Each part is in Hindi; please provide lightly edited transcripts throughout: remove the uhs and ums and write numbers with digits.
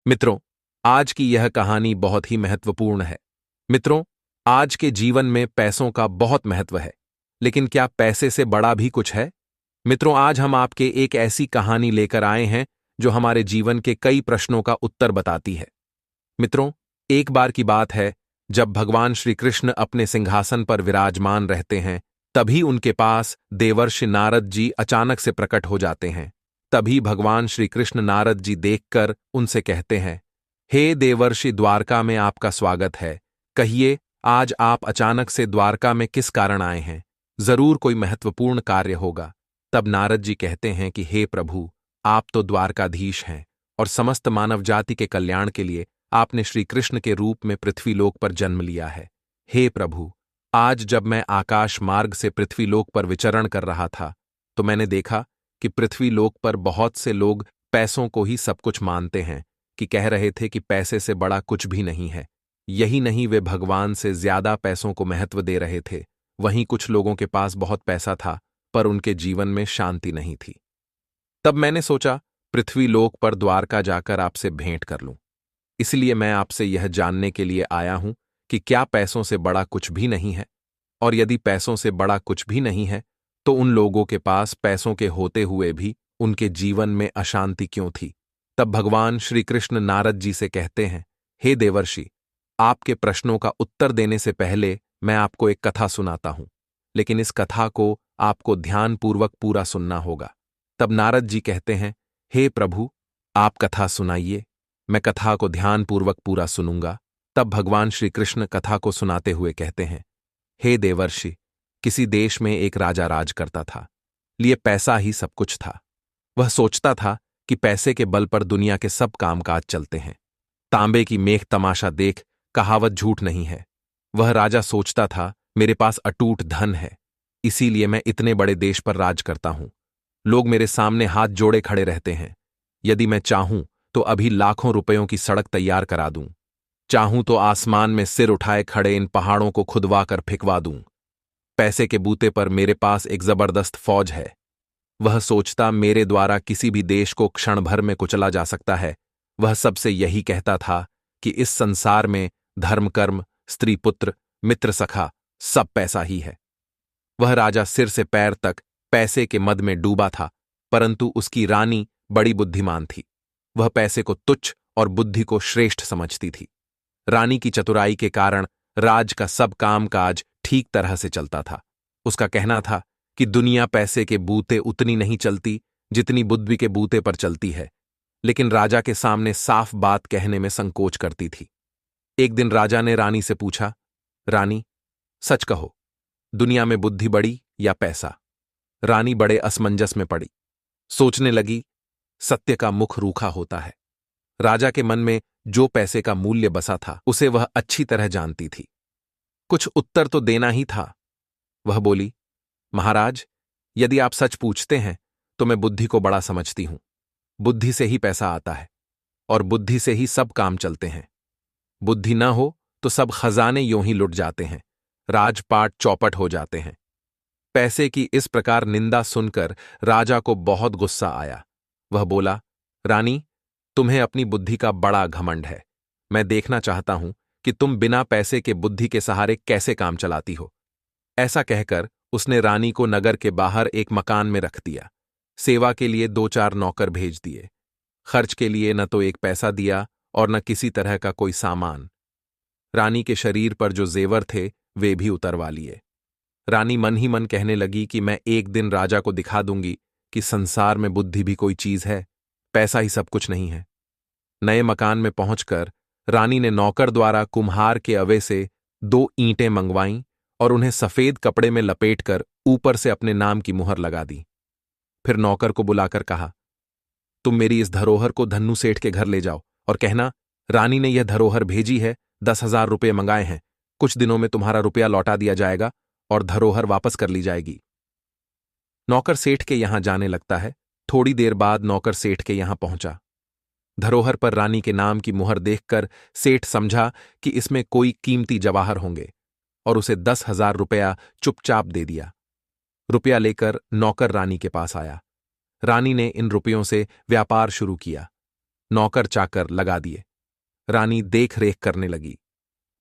मित्रों, आज की यह कहानी बहुत ही महत्वपूर्ण है। मित्रों, आज के जीवन में पैसों का बहुत महत्व है, लेकिन क्या पैसे से बड़ा भी कुछ है? मित्रों, आज हम आपके एक ऐसी कहानी लेकर आए हैं जो हमारे जीवन के कई प्रश्नों का उत्तर बताती है। मित्रों, एक बार की बात है जब भगवान श्री कृष्ण अपने सिंहासन पर विराजमान रहते हैं, तभी उनके पास देवर्षि नारद जी अचानक से प्रकट हो जाते हैं। तभी भगवान श्री कृष्ण नारद जी देखकर उनसे कहते हैं, हे देवर्षि, द्वारका में आपका स्वागत है। कहिए, आज आप अचानक से द्वारका में किस कारण आए हैं? जरूर कोई महत्वपूर्ण कार्य होगा। तब नारद जी कहते हैं कि हे प्रभु, आप तो द्वारकाधीश हैं और समस्त मानव जाति के कल्याण के लिए आपने श्री कृष्ण के रूप में पृथ्वीलोक पर जन्म लिया है। हे प्रभु, आज जब मैं आकाश मार्ग से पृथ्वीलोक पर विचरण कर रहा था, तो मैंने देखा कि पृथ्वीलोक पर बहुत से लोग पैसों को ही सब कुछ मानते हैं, कि कह रहे थे कि पैसे से बड़ा कुछ भी नहीं है। यही नहीं, वे भगवान से ज्यादा पैसों को महत्व दे रहे थे। वहीं कुछ लोगों के पास बहुत पैसा था, पर उनके जीवन में शांति नहीं थी। तब मैंने सोचा, पृथ्वीलोक पर द्वारका जाकर आपसे भेंट कर लूं। इसलिए मैं आपसे यह जानने के लिए आया हूं कि क्या पैसों से बड़ा कुछ भी नहीं है? और यदि पैसों से बड़ा कुछ भी नहीं है, तो उन लोगों के पास पैसों के होते हुए भी उनके जीवन में अशांति क्यों थी? तब भगवान श्री कृष्ण नारद जी से कहते हैं, हे देवर्षि, आपके प्रश्नों का उत्तर देने से पहले मैं आपको एक कथा सुनाता हूं, लेकिन इस कथा को आपको ध्यानपूर्वक पूरा सुनना होगा। तब नारद जी कहते हैं, हे प्रभु, आप कथा सुनाइए, मैं कथा को ध्यानपूर्वक पूरा सुनूंगा। तब भगवान श्री कृष्ण कथा को सुनाते हुए कहते हैं, हे देवर्षि, किसी देश में एक राजा राज करता था। लिए पैसा ही सब कुछ था। वह सोचता था कि पैसे के बल पर दुनिया के सब कामकाज चलते हैं। तांबे की मेख तमाशा देख कहावत झूठ नहीं है। वह राजा सोचता था, मेरे पास अटूट धन है, इसीलिए मैं इतने बड़े देश पर राज करता हूं। लोग मेरे सामने हाथ जोड़े खड़े रहते हैं। यदि मैं चाहूं तो अभी लाखों रुपयों की सड़क तैयार करा दूं। चाहूं तो आसमान में सिर उठाए खड़े इन पहाड़ों को खुदवा कर फिकवा दूं। पैसे के बूते पर मेरे पास एक जबरदस्त फौज है। वह सोचता, मेरे द्वारा किसी भी देश को क्षण भर में कुचला जा सकता है। वह सबसे यही कहता था कि इस संसार में धर्म, कर्म, स्त्री, पुत्र, मित्र, सखा सब पैसा ही है। वह राजा सिर से पैर तक पैसे के मद में डूबा था, परंतु उसकी रानी बड़ी बुद्धिमान थी। वह पैसे को तुच्छ और बुद्धि को श्रेष्ठ समझती थी। रानी की चतुराई के कारण राज का सब कामकाज ठीक तरह से चलता था। उसका कहना था कि दुनिया पैसे के बूते उतनी नहीं चलती जितनी बुद्धि के बूते पर चलती है, लेकिन राजा के सामने साफ बात कहने में संकोच करती थी। एक दिन राजा ने रानी से पूछा, रानी, सच कहो, दुनिया में बुद्धि बड़ी या पैसा? रानी बड़े असमंजस में पड़ी। सोचने लगी, सत्य का मुख रूखा होता है। राजा के मन में जो पैसे का मूल्य बसा था, उसे वह अच्छी तरह जानती थी। कुछ उत्तर तो देना ही था। वह बोली, महाराज, यदि आप सच पूछते हैं तो मैं बुद्धि को बड़ा समझती हूं। बुद्धि से ही पैसा आता है और बुद्धि से ही सब काम चलते हैं। बुद्धि न हो तो सब खजाने यूं ही लुट जाते हैं, राजपाट चौपट हो जाते हैं। पैसे की इस प्रकार निंदा सुनकर राजा को बहुत गुस्सा आया। वह बोला, रानी, तुम्हें अपनी बुद्धि का बड़ा घमंड है। मैं देखना चाहता हूं कि तुम बिना पैसे के बुद्धि के सहारे कैसे काम चलाती हो। ऐसा कहकर उसने रानी को नगर के बाहर एक मकान में रख दिया। सेवा के लिए 2-4 नौकर भेज दिए। खर्च के लिए न तो एक पैसा दिया और न किसी तरह का कोई सामान। रानी के शरीर पर जो जेवर थे वे भी उतरवा लिए। रानी मन ही मन कहने लगी कि मैं एक दिन राजा को दिखा दूंगी कि संसार में बुद्धि भी कोई चीज है, पैसा ही सब कुछ नहीं है। नए मकान में पहुंचकर रानी ने नौकर द्वारा कुम्हार के अवे से 2 ईंटें मंगवाईं और उन्हें सफेद कपड़े में लपेटकर ऊपर से अपने नाम की मुहर लगा दी। फिर नौकर को बुलाकर कहा, तुम मेरी इस धरोहर को धन्नू सेठ के घर ले जाओ और कहना, रानी ने यह धरोहर भेजी है, 10,000 रुपये मंगाए हैं। कुछ दिनों में तुम्हारा रुपया लौटा दिया जाएगा और धरोहर वापस कर ली जाएगी। नौकर सेठ के यहां जाने लगता है। थोड़ी देर बाद नौकर सेठ के यहां पहुंचा। धरोहर पर रानी के नाम की मुहर देखकर सेठ समझा कि इसमें कोई कीमती जवाहर होंगे और उसे 10,000 रुपया चुपचाप दे दिया। रुपया लेकर नौकर रानी के पास आया। रानी ने इन रुपयों से व्यापार शुरू किया। नौकर चाकर लगा दिए। रानी देख रेख करने लगी।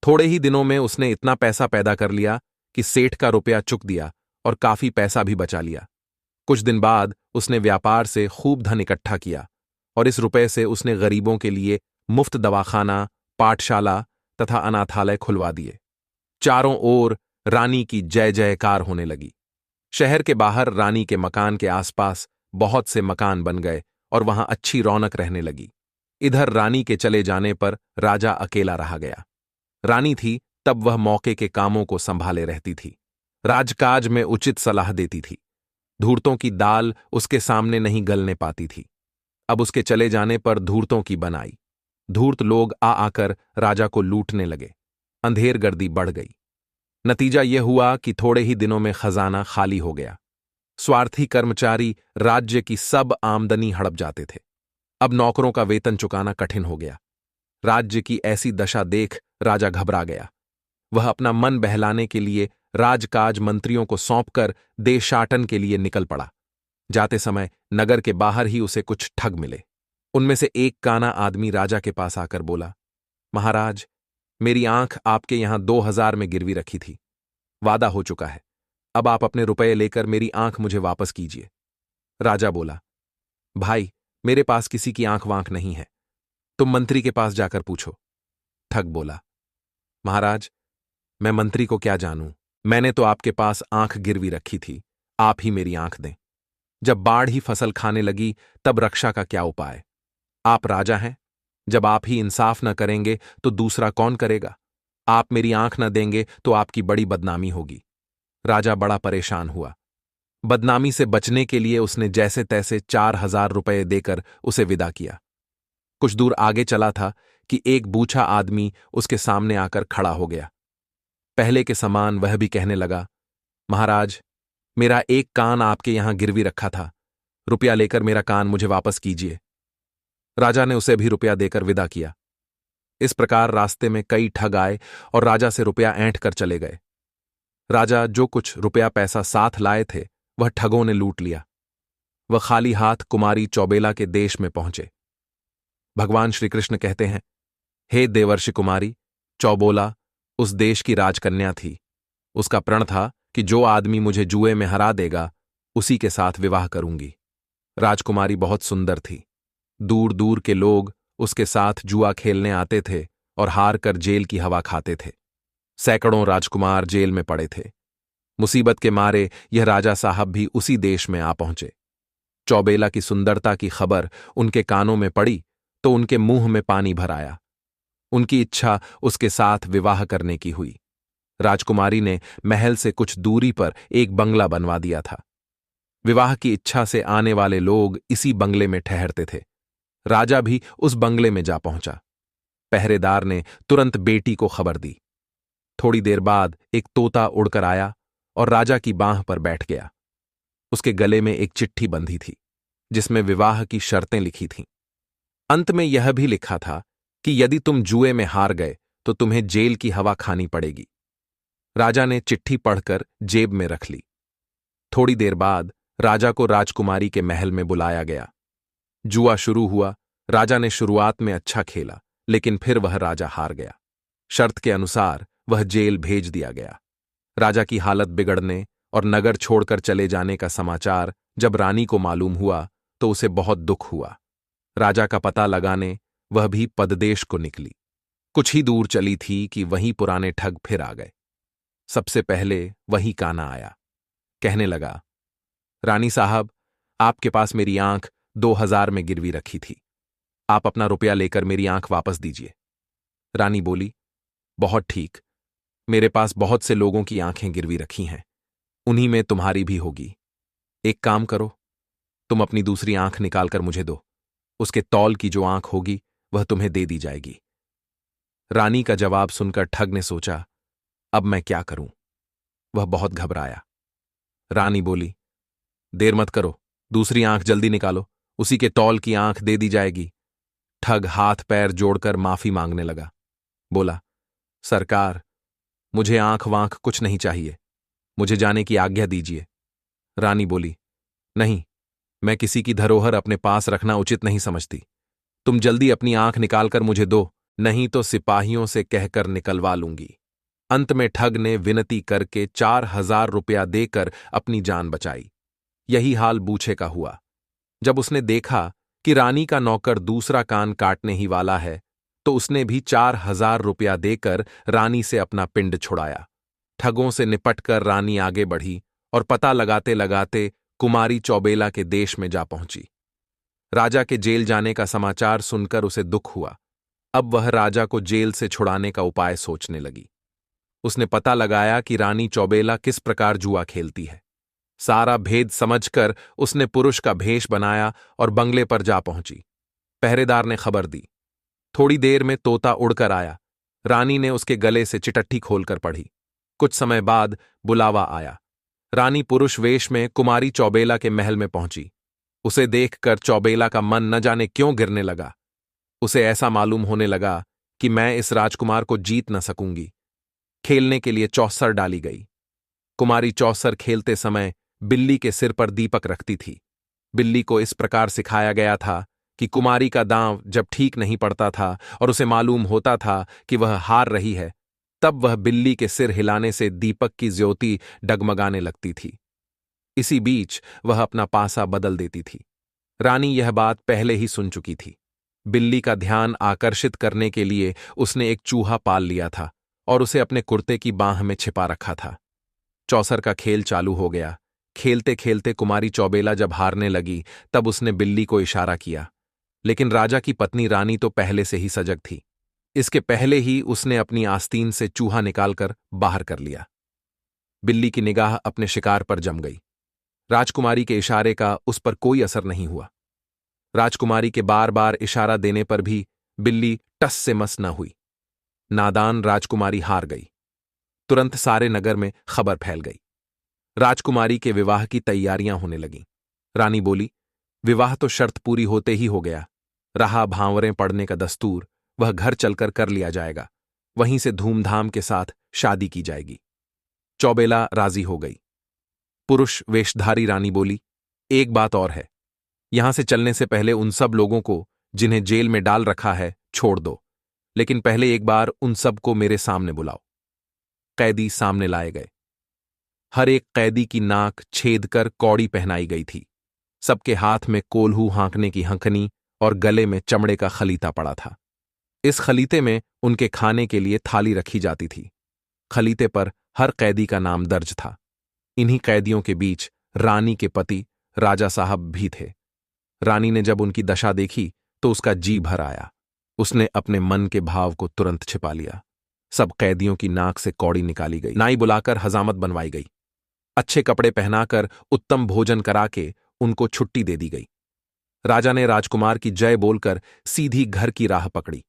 थोड़े ही दिनों में उसने इतना पैसा पैदा कर लिया कि सेठ का रुपया चुक दिया और काफी पैसा भी बचा लिया। कुछ दिन बाद उसने व्यापार से खूब धन इकट्ठा किया और इस रुपए से उसने गरीबों के लिए मुफ्त दवाखाना, पाठशाला तथा अनाथालय खुलवा दिए। चारों ओर रानी की जय जयकार होने लगी। शहर के बाहर रानी के मकान के आसपास बहुत से मकान बन गए और वहां अच्छी रौनक रहने लगी। इधर रानी के चले जाने पर राजा अकेला रहा गया। रानी थी तब वह मौके के कामों को संभाले रहती थी, राजकाज में उचित सलाह देती थी। धूर्तों की दाल उसके सामने नहीं गलने पाती थी। अब उसके चले जाने पर धूर्तों की बनाई। धूर्त लोग आ आकर राजा को लूटने लगे। अंधेरगर्दी बढ़ गई। नतीजा यह हुआ कि थोड़े ही दिनों में खजाना खाली हो गया। स्वार्थी कर्मचारी राज्य की सब आमदनी हड़प जाते थे। अब नौकरों का वेतन चुकाना कठिन हो गया। राज्य की ऐसी दशा देख राजा घबरा गया। वह अपना मन बहलाने के लिए राजकाज मंत्रियों को सौंपकर देशाटन के लिए निकल पड़ा। जाते समय नगर के बाहर ही उसे कुछ ठग मिले। उनमें से एक काना आदमी राजा के पास आकर बोला, महाराज, मेरी आंख आपके यहां 2000 में गिरवी रखी थी। वादा हो चुका है। अब आप अपने रुपए लेकर मेरी आंख मुझे वापस कीजिए। राजा बोला, भाई, मेरे पास किसी की आंख वांख नहीं है, तुम मंत्री के पास जाकर पूछो। ठग बोला, महाराज, मैं मंत्री को क्या जानूं, मैंने तो आपके पास आंख गिरवी रखी थी, आप ही मेरी आंख दें। जब बाढ़ ही फसल खाने लगी तब रक्षा का क्या उपाय? आप राजा हैं, जब आप ही इंसाफ न करेंगे तो दूसरा कौन करेगा? आप मेरी आंख न देंगे तो आपकी बड़ी बदनामी होगी। राजा बड़ा परेशान हुआ। बदनामी से बचने के लिए उसने जैसे तैसे 4000 रुपये देकर उसे विदा किया। कुछ दूर आगे चला था कि एक बूढ़ा आदमी उसके सामने आकर खड़ा हो गया। पहले के समान वह भी कहने लगा, महाराज, मेरा एक कान आपके यहां गिरवी रखा था, रुपया लेकर मेरा कान मुझे वापस कीजिए। राजा ने उसे भी रुपया देकर विदा किया। इस प्रकार रास्ते में कई ठग आए और राजा से रुपया ऐंठ कर चले गए। राजा जो कुछ रुपया पैसा साथ लाए थे वह ठगों ने लूट लिया। वह खाली हाथ कुमारी चौबेला के देश में पहुंचे। भगवान श्री कृष्ण कहते हैं, हे देवर्षि कुमारी, चौबोला उस देश की राजकन्या थी। उसका प्रण था कि जो आदमी मुझे जुए में हरा देगा उसी के साथ विवाह करूंगी। राजकुमारी बहुत सुंदर थी। दूर दूर के लोग उसके साथ जुआ खेलने आते थे और हार कर जेल की हवा खाते थे। सैकड़ों राजकुमार जेल में पड़े थे। मुसीबत के मारे यह राजा साहब भी उसी देश में आ पहुंचे। चौबेला की सुंदरता की खबर उनके कानों में पड़ी तो उनके मुंह में पानी भर आया। उनकी इच्छा उसके साथ विवाह करने की हुई। राजकुमारी ने महल से कुछ दूरी पर एक बंगला बनवा दिया था। विवाह की इच्छा से आने वाले लोग इसी बंगले में ठहरते थे। राजा भी उस बंगले में जा पहुंचा। पहरेदार ने तुरंत बेटी को खबर दी। थोड़ी देर बाद एक तोता उड़कर आया और राजा की बांह पर बैठ गया। उसके गले में एक चिट्ठी बंधी थी जिसमें विवाह की शर्तें लिखी थीं। अंत में यह भी लिखा था कि यदि तुम जुए में हार गए तो तुम्हें जेल की हवा खानी पड़ेगी। राजा ने चिट्ठी पढ़कर जेब में रख ली। थोड़ी देर बाद राजा को राजकुमारी के महल में बुलाया गया। जुआ शुरू हुआ। राजा ने शुरुआत में अच्छा खेला, लेकिन फिर वह राजा हार गया। शर्त के अनुसार वह जेल भेज दिया गया। राजा की हालत बिगड़ने और नगर छोड़कर चले जाने का समाचार जब रानी को मालूम हुआ तो उसे बहुत दुख हुआ। राजा का पता लगाने वह भी पददेश को निकली। कुछ ही दूर चली थी कि वहीं पुराने ठग फिर आ गए। सबसे पहले वही काना आया। कहने लगा, रानी साहब, आपके पास मेरी आंख 2000 में गिरवी रखी थी। आप अपना रुपया लेकर मेरी आंख वापस दीजिए। रानी बोली, बहुत ठीक, मेरे पास बहुत से लोगों की आंखें गिरवी रखी हैं, उन्हीं में तुम्हारी भी होगी। एक काम करो, तुम अपनी दूसरी आंख निकालकर मुझे दो। उसके तौल की जो आंख होगी वह तुम्हें दे दी जाएगी। रानी का जवाब सुनकर ठग ने सोचा, अब मैं क्या करूं? वह बहुत घबराया। रानी बोली, देर मत करो, दूसरी आंख जल्दी निकालो, उसी के तौल की आंख दे दी जाएगी। ठग हाथ पैर जोड़कर माफी मांगने लगा। बोला, सरकार, मुझे आंख वांख कुछ नहीं चाहिए, मुझे जाने की आज्ञा दीजिए। रानी बोली, नहीं, मैं किसी की धरोहर अपने पास रखना उचित नहीं समझती। तुम जल्दी अपनी आंख निकालकर मुझे दो, नहीं तो सिपाहियों से कहकर निकलवा लूंगी। अंत में ठग ने विनती करके 4,000 रुपया देकर अपनी जान बचाई। यही हाल बूछे का हुआ। जब उसने देखा कि रानी का नौकर दूसरा कान काटने ही वाला है, तो उसने भी 4,000 रुपया देकर रानी से अपना पिंड छुड़ाया। ठगों से निपटकर रानी आगे बढ़ी और पता लगाते लगाते कुमारी चौबेला के देश में जा पहुंची। राजा के जेल जाने का समाचार सुनकर उसे दुख हुआ। अब वह राजा को जेल से छुड़ाने का उपाय सोचने लगी। उसने पता लगाया कि रानी चौबेला किस प्रकार जुआ खेलती है। सारा भेद समझकर उसने पुरुष का भेष बनाया और बंगले पर जा पहुंची। पहरेदार ने खबर दी। थोड़ी देर में तोता उड़कर आया। रानी ने उसके गले से चिट्ठी खोलकर पढ़ी। कुछ समय बाद बुलावा आया। रानी पुरुष वेश में कुमारी चौबेला के महल में पहुंची। उसे देखकर चौबेला का मन न जाने क्यों गिरने लगा। उसे ऐसा मालूम होने लगा कि मैं इस राजकुमार को जीत न सकूंगी। खेलने के लिए चौसर डाली गई। कुमारी चौसर खेलते समय बिल्ली के सिर पर दीपक रखती थी। बिल्ली को इस प्रकार सिखाया गया था कि कुमारी का दांव जब ठीक नहीं पड़ता था और उसे मालूम होता था कि वह हार रही है, तब वह बिल्ली के सिर हिलाने से दीपक की ज्योति डगमगाने लगती थी। इसी बीच वह अपना पासा बदल देती थी। रानी यह बात पहले ही सुन चुकी थी। बिल्ली का ध्यान आकर्षित करने के लिए उसने एक चूहा पाल लिया था और उसे अपने कुर्ते की बांह में छिपा रखा था। चौसर का खेल चालू हो गया। खेलते खेलते कुमारी चौबेला जब हारने लगी, तब उसने बिल्ली को इशारा किया। लेकिन राजा की पत्नी रानी तो पहले से ही सजग थी। इसके पहले ही उसने अपनी आस्तीन से चूहा निकालकर बाहर कर लिया। बिल्ली की निगाह अपने शिकार पर जम गई। राजकुमारी के इशारे का उस पर कोई असर नहीं हुआ। राजकुमारी के बार बार इशारा देने पर भी बिल्ली टस से मस न हुई। नादान राजकुमारी हार गई। तुरंत सारे नगर में खबर फैल गई। राजकुमारी के विवाह की तैयारियां होने लगीं। रानी बोली, विवाह तो शर्त पूरी होते ही हो गया। रहा भांवरें पड़ने का दस्तूर, वह घर चलकर कर लिया जाएगा। वहीं से धूमधाम के साथ शादी की जाएगी। चौबेला राजी हो गई। पुरुष वेशधारी रानी बोली, एक बात और है। यहां से चलने से पहले उन सब लोगों को जिन्हें जेल में डाल रखा है छोड़ दो, लेकिन पहले एक बार उन सब को मेरे सामने बुलाओ। कैदी सामने लाए गए। हर एक कैदी की नाक छेद कर कौड़ी पहनाई गई थी। सबके हाथ में कोल्हू हाँकने की हंकनी और गले में चमड़े का खलीता पड़ा था। इस खलीते में उनके खाने के लिए थाली रखी जाती थी। खलीते पर हर कैदी का नाम दर्ज था। इन्हीं कैदियों के बीच रानी के पति राजा साहब भी थे। रानी ने जब उनकी दशा देखी तो उसका जी भर आया। उसने अपने मन के भाव को तुरंत छिपा लिया। सब कैदियों की नाक से कौड़ी निकाली गई। नाई बुलाकर हजामत बनवाई गई। अच्छे कपड़े पहनाकर उत्तम भोजन करा के उनको छुट्टी दे दी गई। राजा ने राजकुमार की जय बोलकर सीधी घर की राह पकड़ी।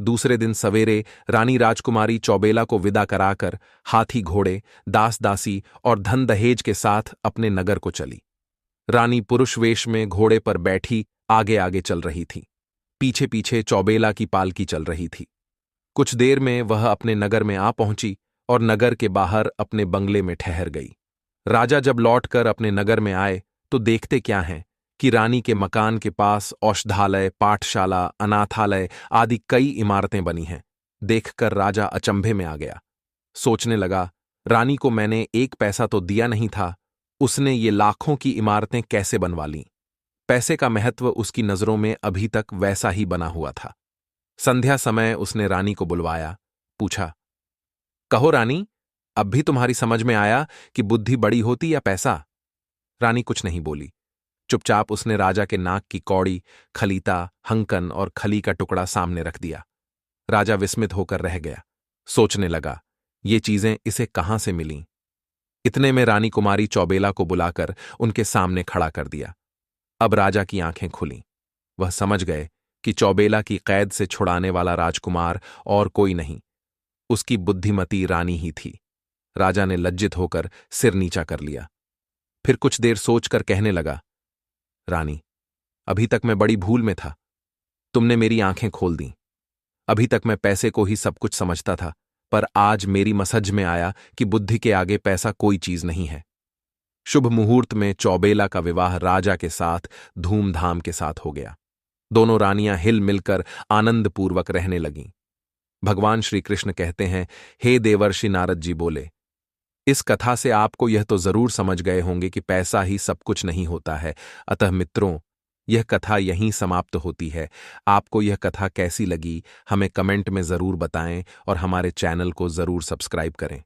दूसरे दिन सवेरे रानी राजकुमारी चौबेला को विदा कराकर हाथी घोड़े, दास दासी और धन दहेज के साथ अपने नगर को चली। रानी पुरुष वेश में घोड़े पर बैठी आगे आगे चल रही थी। पीछे पीछे चौबेला की पालकी चल रही थी। कुछ देर में वह अपने नगर में आ पहुंची और नगर के बाहर अपने बंगले में ठहर गई। राजा जब लौटकर अपने नगर में आए तो देखते क्या हैं कि रानी के मकान के पास औषधालय, पाठशाला, अनाथालय आदि कई इमारतें बनी हैं। देखकर राजा अचंभे में आ गया। सोचने लगा, रानी को मैंने एक पैसा तो दिया नहीं था, उसने ये लाखों की इमारतें कैसे बनवा लीं? पैसे का महत्व उसकी नजरों में अभी तक वैसा ही बना हुआ था। संध्या समय उसने रानी को बुलवाया, पूछा, कहो रानी, अब भी तुम्हारी समझ में आया कि बुद्धि बड़ी होती या पैसा? रानी कुछ नहीं बोली। चुपचाप उसने राजा के नाक की कौड़ी, खलीता, हंकन और खली का टुकड़ा सामने रख दिया। राजा विस्मित होकर रह गया। सोचने लगा, ये चीजें इसे कहां से मिलीं? इतने में रानी कुमारी चौबेला को बुलाकर उनके सामने खड़ा कर दिया। अब राजा की आंखें खुलीं। वह समझ गए कि चौबेला की कैद से छुड़ाने वाला राजकुमार और कोई नहीं, उसकी बुद्धिमती रानी ही थी। राजा ने लज्जित होकर सिर नीचा कर लिया। फिर कुछ देर सोचकर कहने लगा, रानी, अभी तक मैं बड़ी भूल में था। तुमने मेरी आंखें खोल दी। अभी तक मैं पैसे को ही सब कुछ समझता था, पर आज मेरी मसझ में आया कि बुद्धि के आगे पैसा कोई चीज नहीं है। शुभ मुहूर्त में चौबेला का विवाह राजा के साथ धूमधाम के साथ हो गया। दोनों रानियां हिल मिलकर आनंदपूर्वक रहने लगीं। भगवान श्री कृष्ण कहते हैं, हे देवर्षि नारद जी बोले, इस कथा से आपको यह तो जरूर समझ गए होंगे कि पैसा ही सब कुछ नहीं होता है। अतः मित्रों, यह कथा यहीं समाप्त होती है। आपको यह कथा कैसी लगी हमें कमेंट में जरूर बताएं और हमारे चैनल को जरूर सब्सक्राइब करें।